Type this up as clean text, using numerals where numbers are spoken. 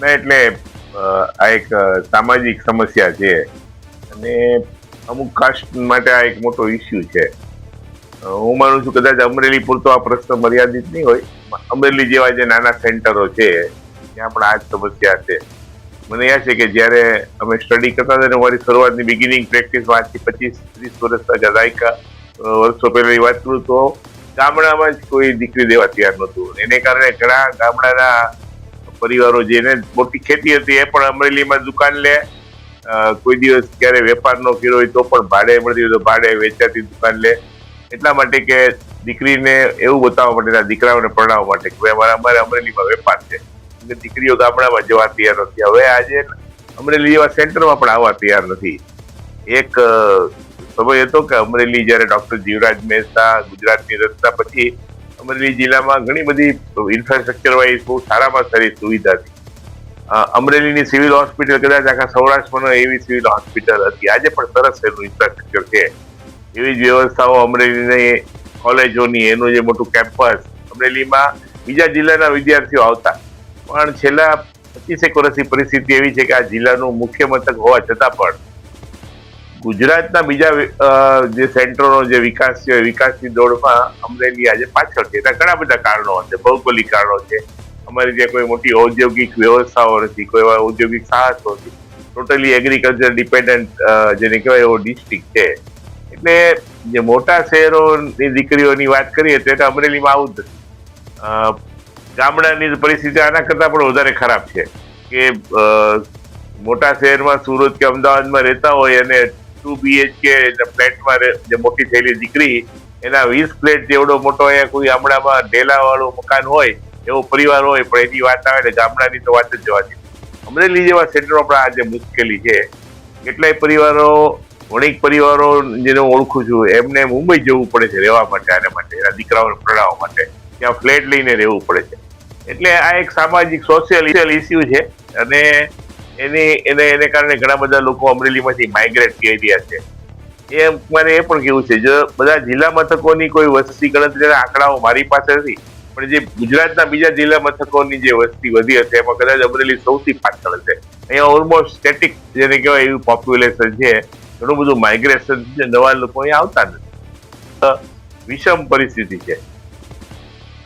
ના એટલે આ એક સામાજિક સમસ્યા છે અને અમુક કાસ્ટ માટે આ એક મોટો ઇસ્યુ છે. હું માનું છું કદાચ અમરેલી પૂરતો આ પ્રશ્ન મર્યાદિત નહીં હોય. અમરેલી જેવા જે નાના સેન્ટરો છે ત્યાં પણ આ જ સમસ્યા છે. મને યાદ છે કે જયારે અમે સ્ટડી કરતા હતા ને મારી શરૂઆતની બિગિનિંગ પ્રેક્ટિસ આજથી 25-30 વર્ષ દાયકા વર્ષો પહેલાની વાત કરું તો ગામડામાં જ કોઈ દીકરી દેવા તૈયાર નહોતું. એને કારણે ઘણા ગામડાના પરિવારો જેને મોટી ખેતી હતી એ પણ અમરેલીમાં દુકાન લે. કોઈ દિવસ ક્યારે વેપાર નો કર્યો હોય તો પણ ભાડે મળતી હોય તો ભાડે વેચાતી દુકાન લે. એટલા માટે કે દીકરીને એવું બતાવવા માટે દીકરાઓને પરણાવવા માટે કે અમારે અમરેલીમાં વેપાર છે. દીકરીઓ ગામડામાં જવા તૈયાર નથી. હવે આજે અમરેલી જેવા સેન્ટરમાં પણ આવવા તૈયાર નથી. એક સમય હતો કે અમરેલી જયારે ડોક્ટર જીવરાજ મહેતા ગુજરાતની રચના પછી અમરેલી જિલ્લામાં ઘણી બધી ઇન્ફ્રાસ્ટ્રક્ચર વાઇઝ બહુ સારામાં સારી સુવિધા હતી. અમરેલીની સિવિલ હોસ્પિટલ કદાચ આખા સૌરાષ્ટ્રમાં એવી સિવિલ હોસ્પિટલ હતી. આજે પણ સરસ એનું ઇન્ફ્રાસ્ટ્રક્ચર છે. એવી જ વ્યવસ્થાઓ અમરેલીની કોલેજોની એનું જે મોટું કેમ્પસ અમરેલીમાં બીજા જિલ્લાના વિદ્યાર્થીઓ આવતા. પણ છેલ્લા 25 વર્ષની પરિસ્થિતિ એવી છે કે આ જિલ્લાનું મુખ્ય મથક હોવા છતાં પણ ગુજરાતના બીજા જે સેન્ટરોનો જે વિકાસ છે વિકાસની દોડમાં અમરેલી આજે પાછળ છે. એના ઘણા બધા કારણો છે, ભૌગોલિક કારણો છે. અમારી જે કોઈ મોટી ઔદ્યોગિક વ્યવસ્થાઓ નથી, કોઈ એવા ઔદ્યોગિક સાહસો નથી. ટોટલી એગ્રીકલ્ચર ડિપેન્ડન્ટ જેને કહેવાય એવો ડિસ્ટ્રિક્ટ છે. એટલે જે મોટા શહેરોની દીકરીઓની વાત કરીએ તો એટલે અમરેલીમાં આવું જ નથી. ગામડાની પરિસ્થિતિ આના કરતા પણ વધારે ખરાબ છે કે મોટા શહેરમાં સુરત કે અમદાવાદમાં રહેતા હોય અને 2 BHK ફ્લેટમાં જે મોટી થયેલી દીકરી એના 20 ફ્લેટ જેવડો મોટો અહીંયા કોઈ ગામડામાં ઢેલા વાળું મકાન હોય એવો પરિવાર હોય પણ એની વાત આવે ને ગામડાની તો વાત જ જવાતી. અમરેલી જેવા સેન્ટરો પણ આજે મુશ્કેલી છે. કેટલાય પરિવારો વણિક પરિવારો જેને ઓળખું છું એમને મુંબઈ જવું પડે છે રહેવા માટે, આને માટે એના દીકરાઓને પરણાવવા માટે ત્યાં ફ્લેટ લઈને રહેવું પડે છે. એટલે આ એક સામાજિક સોશિયલ ઇસ્યુ છે અને એને કારણે ઘણા બધા લોકો અમરેલીમાંથી માઇગ્રેટ થઈ રહ્યા છે. એ મારે એ પણ કેવું છે જો બધા જિલ્લા મથકોની કોઈ વસ્તી ગણતરીના આંકડાઓ મારી પાસે નથી, પણ જે ગુજરાતના બીજા જિલ્લા મથકોની જે વસ્તી વધી હશે એમાં કદાચ અમરેલી સૌથી પાછળ હશે. અહીંયા ઓલમોસ્ટ સ્ટેટિક જેને કહેવાય એવું પોપ્યુલેશન છે, ઘણું બધું માઇગ્રેશન છે, નવા લોકો અહીંયા આવતા નથી. વિષમ પરિસ્થિતિ છે.